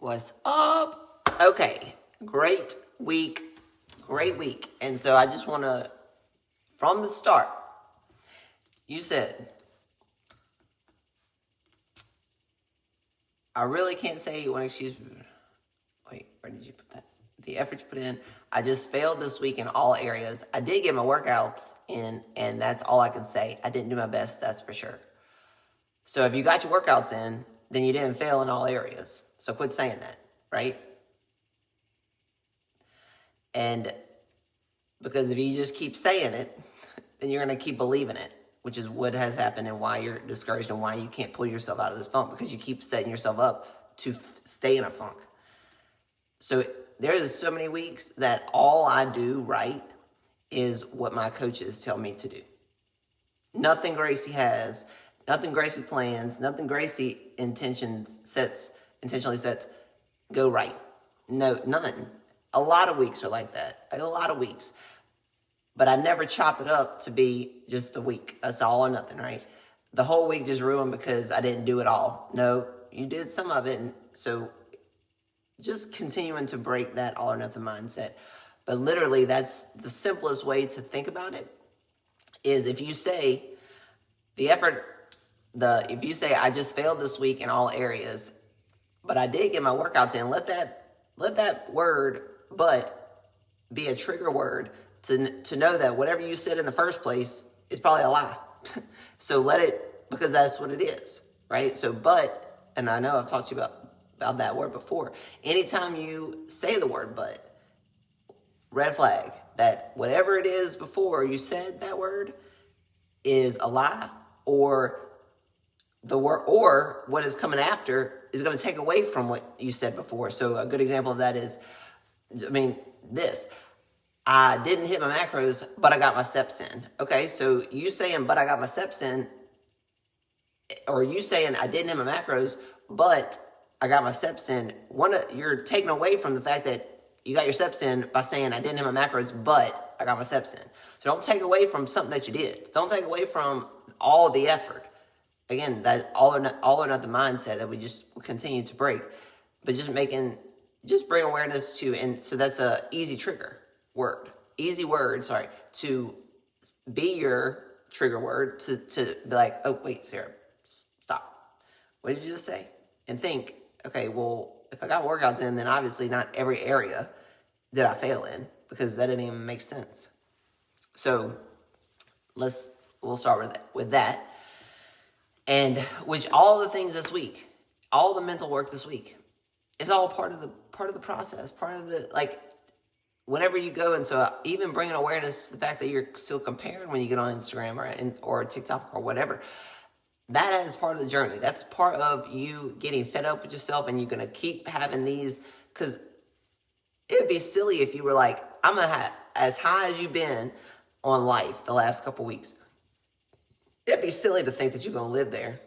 What's up? Okay, great week. And so I just want to, from the start, you said, I really can't say one excuse. Wait, where did you put that? The effort you put in. I just failed this week in all areas. I did get my workouts in, and that's all I can say. I didn't do my best, that's for sure. So if you got your workouts in, then you didn't fail in all areas. So quit saying that, right? And because if you just keep saying it, then you're going to keep believing it, which is what has happened and why you're discouraged and why you can't pull yourself out of this funk, because you keep setting yourself up to stay in a funk. So there's so many weeks that all I do right is what my coaches tell me to do. Nothing Gracie has, nothing Gracie plans, nothing Gracie intentionally sets go right. No, none. A lot of weeks are like that. A lot of weeks. But I never chop it up to be just a week. That's all or nothing, right? The whole week just ruined because I didn't do it all. No, you did some of it. And so just continuing to break that all or nothing mindset. But literally, that's the simplest way to think about it, is if you say if you say I just failed this week in all areas, but I did get my workouts in, let that word but be a trigger word to know that whatever you said in the first place is probably a lie. So let it, because that's what it is, right? So but, and I know I've talked to you about that word before. Anytime you say the word but, red flag, that whatever it is before you said that word is a lie, or the word, or what is coming after is going to take away from what you said before. So a good example of that is, I didn't hit my macros, but I got my steps in. Okay, so you saying, but I got my steps in, or you saying I didn't hit my macros, but I got my steps in, you're taking away from the fact that you got your steps in by saying I didn't hit my macros, but I got my steps in. So don't take away from something that you did. Don't take away from all the effort. Again, that all or not the mindset that we just continue to break. But just bring awareness to, and so that's a easy word, to be your trigger word, to be like, oh, wait, Sarah, stop. What did you just say? And think, okay, well, if I got workouts in, then obviously not every area did I fail in, because that didn't even make sense. So we'll start with that. And which all the things this week, all the mental work this week, is all part of the process, part of the, like, whenever you go, and so even bringing awareness to the fact that you're still comparing when you get on Instagram or TikTok or whatever, that is part of the journey. That's part of you getting fed up with yourself, and you're going to keep having these, because it would be silly if you were like, I'm going to as high as you've been on life the last couple weeks. It'd be silly to think that you're going to live there.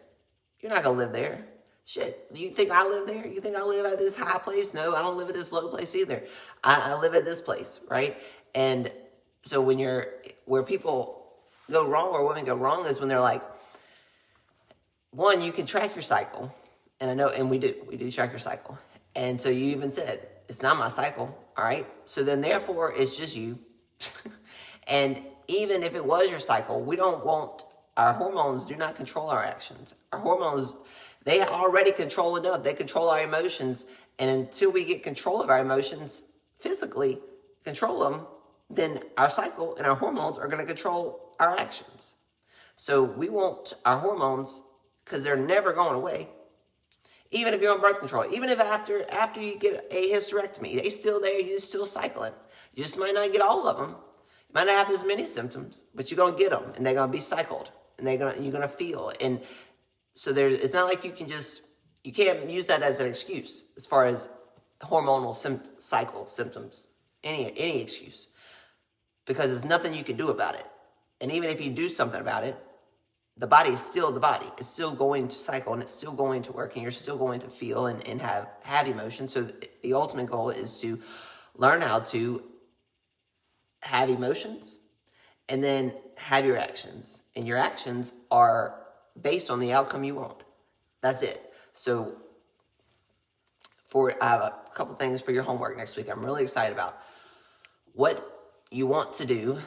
You're not going to live there. Shit, you think I live there? You think I live at this high place? No, I don't live at this low place either. I live at this place, right? And so where people go wrong, or women go wrong, is when they're like, one, you can track your cycle. And I know, and we do track your cycle. And so you even said, it's not my cycle, all right? So then therefore, it's just you. And even if it was your cycle, our hormones do not control our actions. Our hormones, they already control enough. They control our emotions. And until we get control of our emotions, physically control them, then our cycle and our hormones are going to control our actions. So we want our hormones, because they're never going away. Even if you're on birth control, even if after you get a hysterectomy, they still there, you're still cycling. You just might not get all of them. You might not have as many symptoms, but you're going to get them, and they're going to be cycled, and you're going to feel. And so it's not like you can't use that as an excuse as far as hormonal cycle symptoms, any excuse, because there's nothing you can do about it. And even if you do something about it, the body is still the body. It's still going to cycle, and it's still going to work, and you're still going to feel and have emotions. So the ultimate goal is to learn how to have emotions and then have your actions. And your actions are based on the outcome you want. That's it. So I have a couple things for your homework next week. I'm really excited about what you want to do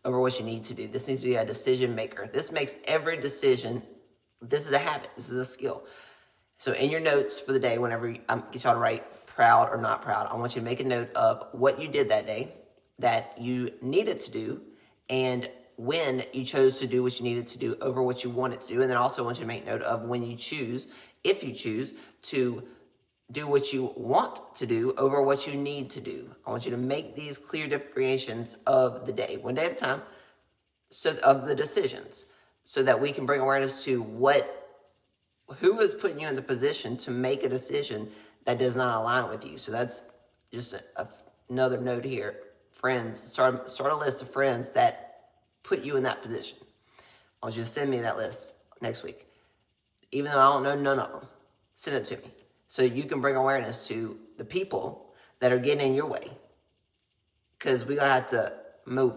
over what you need to do. This needs to be a decision maker. This makes every decision. This is a habit. This is a skill. So in your notes for the day, whenever I get y'all to write proud or not proud, I want you to make a note of what you did that day that you needed to do, and when you chose to do what you needed to do over what you wanted to do. And then also I want you to make note of when you choose, if you choose, to do what you want to do over what you need to do. I want you to make these clear differentiations of the day, one day at a time, so of the decisions, so that we can bring awareness to who is putting you in the position to make a decision that does not align with you. So that's just another note here. Friends, start a list of friends that put you in that position. I want you to send me that list next week. Even though I don't know none of them, send it to me so you can bring awareness to the people that are getting in your way. Because we're going to have to move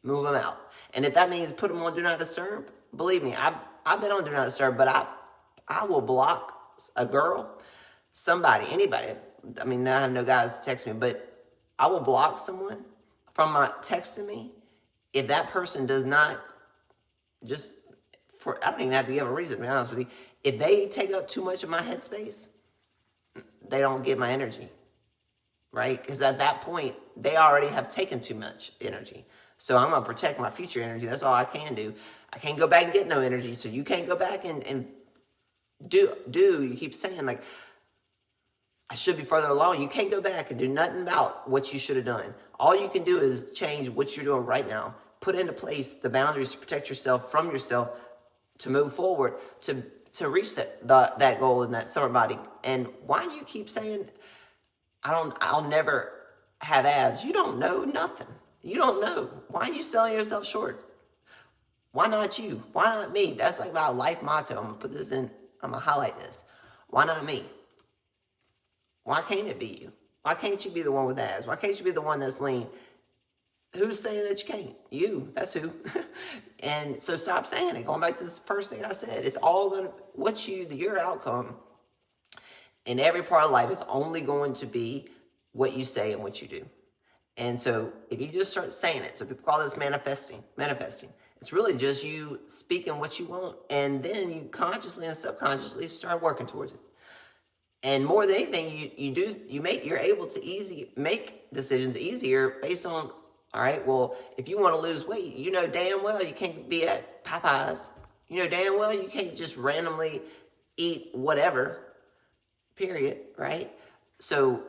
them out. And if that means put them on Do Not Disturb, believe me, I've been on Do Not Disturb, but I will block a girl, somebody, anybody. I mean, I have no guys text me, but I will block someone from texting me if that person does not I don't even have to give a reason, to be honest with you. If they take up too much of my headspace, they don't get my energy, right? Because at that point, they already have taken too much energy. So I'm going to protect my future energy. That's all I can do. I can't go back and get no energy. So you can't go back and do. You keep saying, like, I should be further along. You can't go back and do nothing about what you should have done. All you can do is change what you're doing right now. Put into place the boundaries to protect yourself from yourself, to move forward, to reach that goal in that summer body. And why do you keep saying, I'll never have abs? You don't know nothing. You don't know. Why are you selling yourself short? Why not you? Why not me? That's like my life motto. I'm going to highlight this. Why not me? Why can't it be you? Why can't you be the one with abs? Why can't you be the one that's lean? Who's saying that you can't? You. That's who. And so stop saying it. Going back to this first thing I said, it's all going to, your outcome in every part of life is only going to be what you say and what you do. And so if you just start saying it, so people call this manifesting. It's really just you speaking what you want, and then you consciously and subconsciously start working towards it. And more than anything, you're able to make decisions easier based on, all right, well, if you want to lose weight, you know damn well you can't be at Popeyes. You know damn well you can't just randomly eat whatever, period, right? So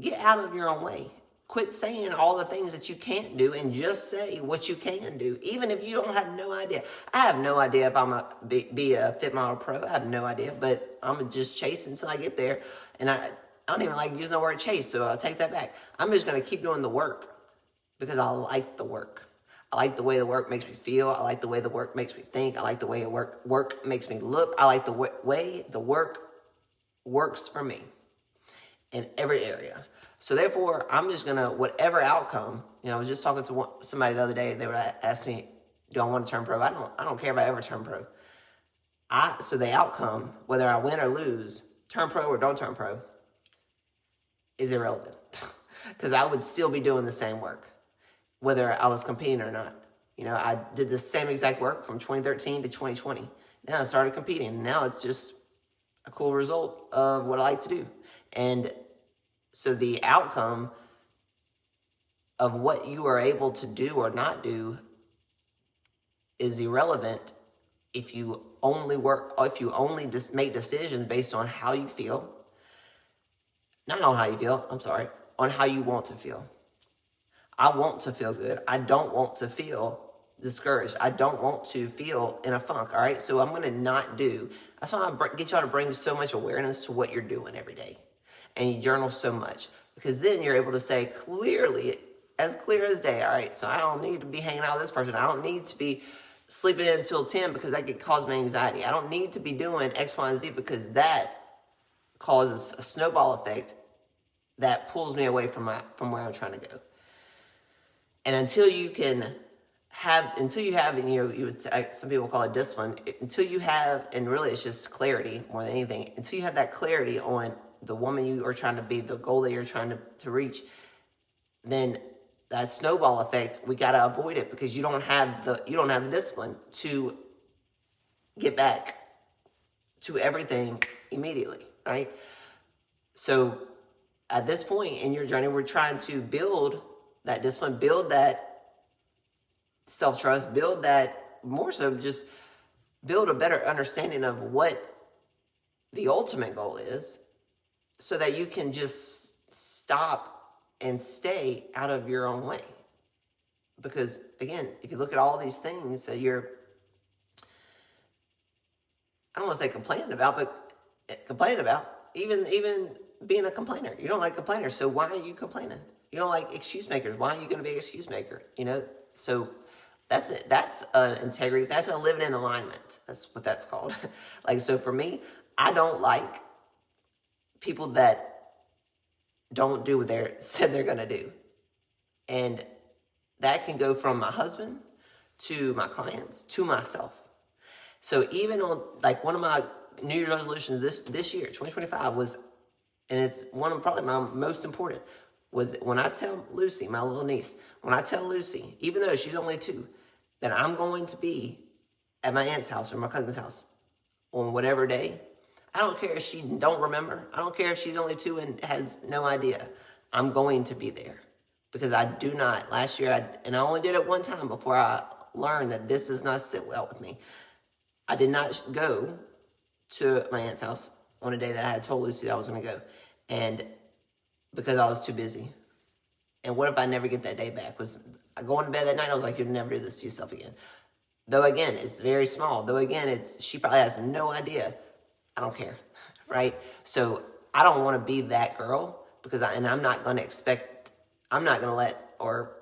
get out of your own way. Quit saying all the things that you can't do and just say what you can do, even if you don't have no idea. I have no idea if I'm going to be a fit model pro. I have no idea, but I'm going to just chase until I get there. And I don't even like using the word chase, so I'll take that back. I'm just going to keep doing the work because I like the work. I like the way the work makes me feel. I like the way the work makes me think. I like the way the work makes me look. I like the way the work works for me in every area. So therefore, I'm just going to, whatever outcome, I was just talking to somebody the other day, they would ask me, do I want to turn pro? I don't care if I ever turn pro. So the outcome, whether I win or lose, turn pro or don't turn pro, is irrelevant. Because I would still be doing the same work, whether I was competing or not. I did the same exact work from 2013 to 2020. Then I started competing, and now it's just a cool result of what I like to do. And so the outcome of what you are able to do or not do is irrelevant if you only just make decisions based on how you feel. Not on how you feel, on how you want to feel. I want to feel good. I don't want to feel discouraged. I don't want to feel in a funk, all right? So I'm going to not do. That's why I get y'all to bring so much awareness to what you're doing every day. And you journal so much, because then you're able to say clearly, as clear as day, all right, so I don't need to be hanging out with this person. I don't need to be sleeping in until 10 because that could cause me anxiety. I don't need to be doing X, Y, and Z because that causes a snowball effect that pulls me away from where I'm trying to go. And until you have, some people call it discipline, until you have, and really it's just clarity more than anything, until you have that clarity on the woman you are trying to be, the goal that you're trying to reach, then that snowball effect, we got to avoid it, because you don't have the discipline to get back to everything immediately, right? So at this point in your journey, we're trying to build that discipline, build that self-trust, build that, more so just build a better understanding of what the ultimate goal is, so that you can just stop and stay out of your own way. Because again, if you look at all these things that you're, I don't want to say complaining about, even being a complainer. You don't like complainers, so why are you complaining? You don't like excuse makers. Why are you going to be an excuse maker? So that's it. That's integrity. That's a living in alignment. That's what that's called. So for me, I don't like people that don't do what they said they're going to do. And that can go from my husband to my clients to myself. So even on, one of my New Year's resolutions this year, 2025, was, and it's one of probably my most important, was when I tell Lucy, my little niece, when I tell Lucy, even though she's only 2, that I'm going to be at my aunt's house or my cousin's house on whatever day, I don't care if she don't remember. I don't care if she's only 2 and has no idea. I'm going to be there, because I do not. Last year, I only did it one time before I learned that this does not sit well with me. I did not go to my aunt's house on a day that I had told Lucy that I was going to go, and because I was too busy. And what if I never get that day back? I go into bed that night, I was like, you'll never do this to yourself again. Though again, it's very small. Though again, she probably has no idea. I don't care, right? So I don't want to be that girl, because I'm not going to let or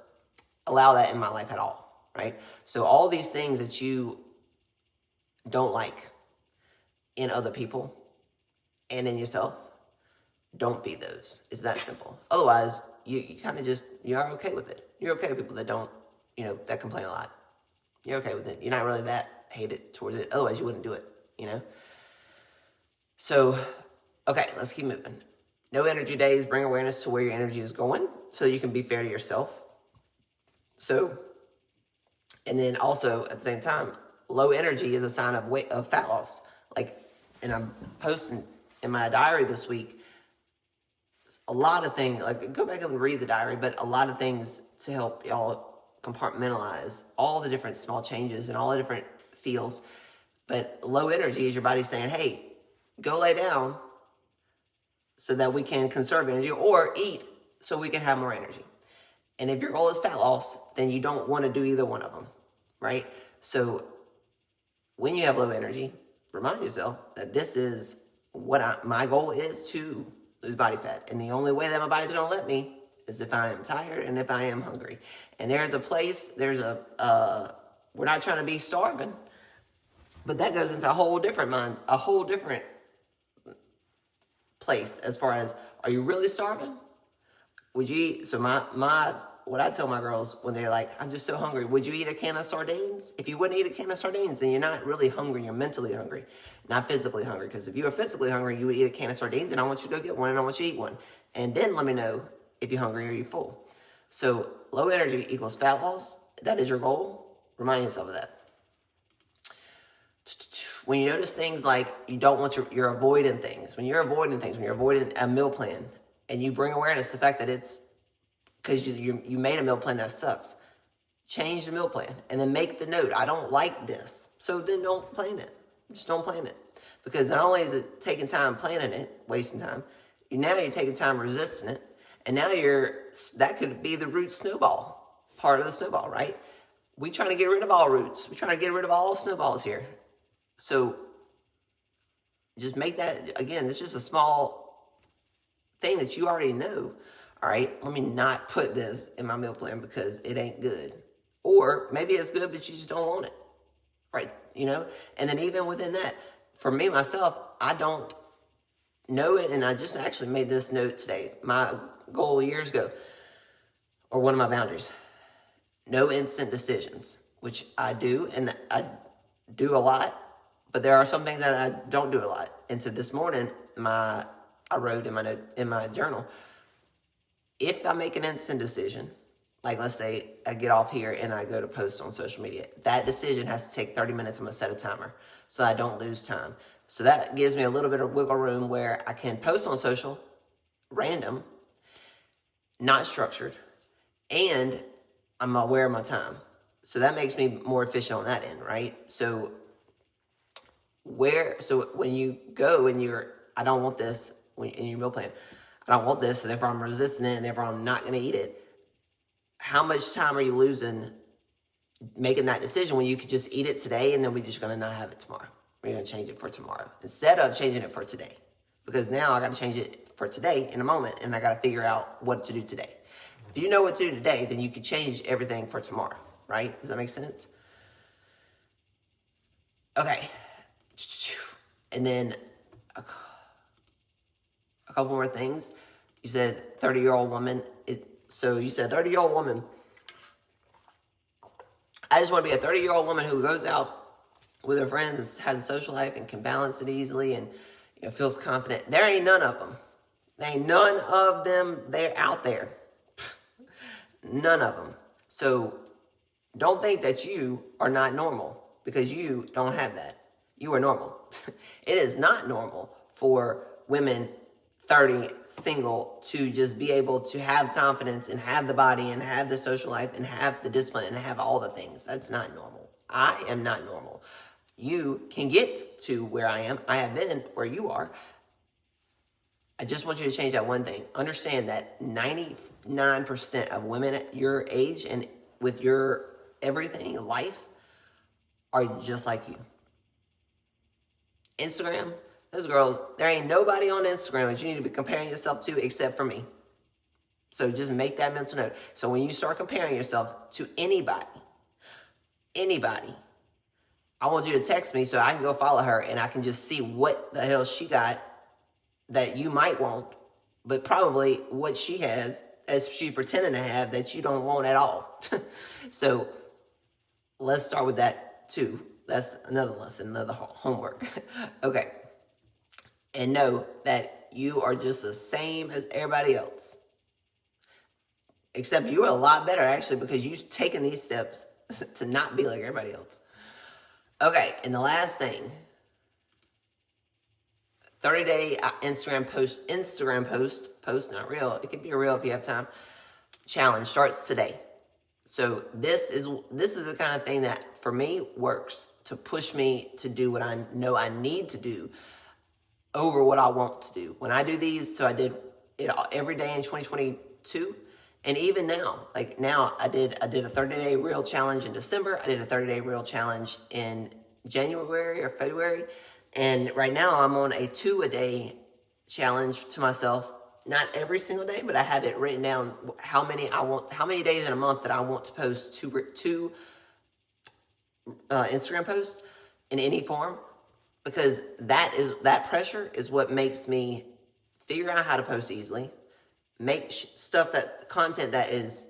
allow that in my life at all, right? So all these things that you don't like in other people and in yourself, don't be those. It's that simple. Otherwise, you kind of just, you're okay with it. You're okay with people that don't, that complain a lot. You're okay with it. You're not really that hated towards it. Otherwise, you wouldn't do it, So, okay, let's keep moving. No energy days. Bring awareness to where your energy is going, so you can be fair to yourself. So, and then also at the same time, low energy is a sign of fat loss. And I'm posting in my diary this week a lot of things. Go back and read the diary, but a lot of things to help y'all compartmentalize all the different small changes and all the different feels. But low energy is your body saying, hey, go lay down so that we can conserve energy, or eat so we can have more energy. And if your goal is fat loss, then you don't want to do either one of them, right? So when you have low energy, remind yourself that this is what my goal is, to lose body fat. And the only way that my body's going to let me is if I am tired and if I am hungry. And there's a place, we're not trying to be starving, but that goes into a whole different place as far as, are you really starving? Would you eat? So what I tell my girls when they're like, I'm just so hungry, would you eat a can of sardines? If you wouldn't eat a can of sardines, then you're not really hungry, you're mentally hungry, not physically hungry. Because if you were physically hungry, you would eat a can of sardines, and I want you to go get one, and I want you to eat one. And then let me know if you're hungry or you're full. So low energy equals fat loss. That is your goal. Remind yourself of that. When you notice things like you don't want you're avoiding things, when you're avoiding a meal plan, and you bring awareness to the fact that it's because you made a meal plan that sucks, change the meal plan and then make the note, I don't like this. So then don't plan it. Just don't plan it. Because not only is it taking time planning it, wasting time, now you're taking time resisting it, and now that could be the root snowball, part of the snowball, right? We trying to get rid of all roots. We're trying to get rid of all snowballs here. So just make that, again, it's just a small thing that you already know. All right, let me not put this in my meal plan because it ain't good. Or maybe it's good, but you just don't want it, right? And then even within that, for me, myself, I don't know it. And I just actually made this note today. My goal years ago, or one of my boundaries, no instant decisions, which I do, and I do a lot. But there are some things that I don't do a lot. And so this morning, I I wrote in my journal. If I make an instant decision, like let's say I get off here and I go to post on social media, that decision has to take 30 minutes. I'm gonna set a timer so I don't lose time. So that gives me a little bit of wiggle room where I can post on social, random, not structured, and I'm aware of my time. So that makes me more efficient on that end, right? So when you go and I don't want this, in your meal plan, I don't want this, so therefore I'm resisting it, and therefore I'm not going to eat it. How much time are you losing making that decision when you could just eat it today and then we're just going to not have it tomorrow? We're going to change it for tomorrow instead of changing it for today. Because now I got to change it for today in a moment, and I got to figure out what to do today. If you know what to do today, then you can change everything for tomorrow, right? Does that make sense? Okay. And then a couple more things. You said 30-year-old woman. So you said 30-year-old woman. I just want to be a 30-year-old woman who goes out with her friends and has a social life and can balance it easily and feels confident. There ain't none of them. There ain't none of them. They're out there. None of them. So don't think that you are not normal because you don't have that. You are normal. It is not normal for women 30 single to just be able to have confidence and have the body and have the social life and have the discipline and have all the things. That's not normal. I am not normal. You can get to where I am. I have been where you are. I just want you to change that one thing. Understand that 99% of women at your age and with your everything in life are just like you. Instagram, those girls, there ain't nobody on Instagram that you need to be comparing yourself to except for me. So just make that mental note. So when you start comparing yourself to anybody, I want you to text me so I can go follow her and I can just see what the hell she got that you might want, but probably what she has as she pretending to have that you don't want at all. So let's start with that too. That's another lesson, another homework. Okay. And know that you are just the same as everybody else. Except you're a lot better actually because you've taken these steps to not be like everybody else. Okay, and the last thing, 30-day Instagram post, not real, it could be real if you have time, challenge starts today. So this is the kind of thing that for me works to push me to do what I know I need to do over what I want to do. When I do these, so I did it every day in 2022, and even now, like now I did a 30-day reel challenge in December. I did a 30-day reel challenge in January or February. And right now I'm on a 2-a-day challenge to myself. Not every single day, but I have it written down how many days in a month that I want to post two Instagram posts in any form. Because that pressure is what makes me figure out how to post easily, make content that is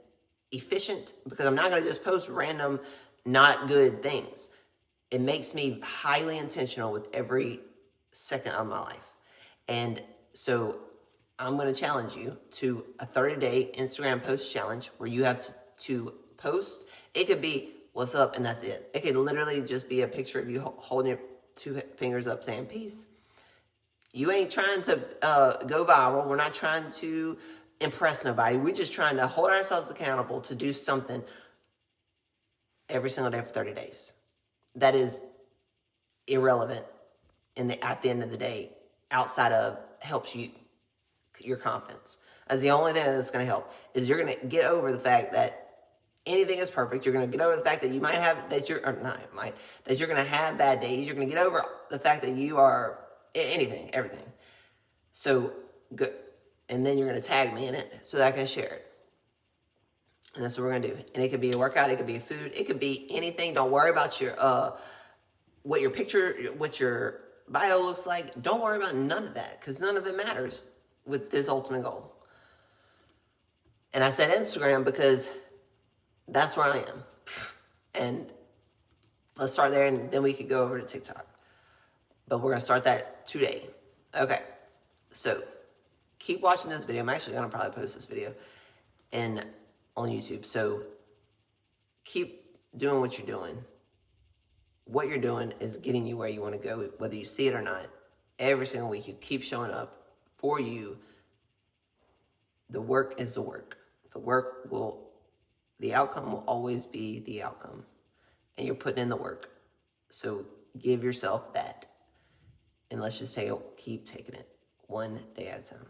efficient, because I'm not going to just post random, not good things. It makes me highly intentional with every second of my life. And so I'm going to challenge you to a 30-day Instagram post challenge where you have to post. It could be what's up and that's it. It could literally just be a picture of you holding your 2 fingers up saying peace. You ain't trying to go viral. We're not trying to impress nobody. We're just trying to hold ourselves accountable to do something every single day for 30 days. That is irrelevant at the end of the day, outside of helps you, your confidence. That's the only thing that's going to help, is you're going to get over the fact that anything is perfect. You're going to get over the fact that you might have, that you're going to have bad days. You're going to get over the fact that you are everything. So good. And then you're going to tag me in it so that I can share it. And that's what we're going to do. And it could be a workout. It could be a food. It could be anything. Don't worry about what your bio looks like. Don't worry about none of that, because none of it matters with this ultimate goal. And I said Instagram because that's where I am. And let's start there, and then we could go over to TikTok. But we're going to start that today. Okay. So keep watching this video. I'm actually going to probably post this video on YouTube. So keep doing what you're doing. What you're doing is getting you where you want to go, whether you see it or not. Every single week, you keep showing up for you. The work is the work. The outcome will always be the outcome. And you're putting in the work. So give yourself that. And let's just keep taking it one day at a time.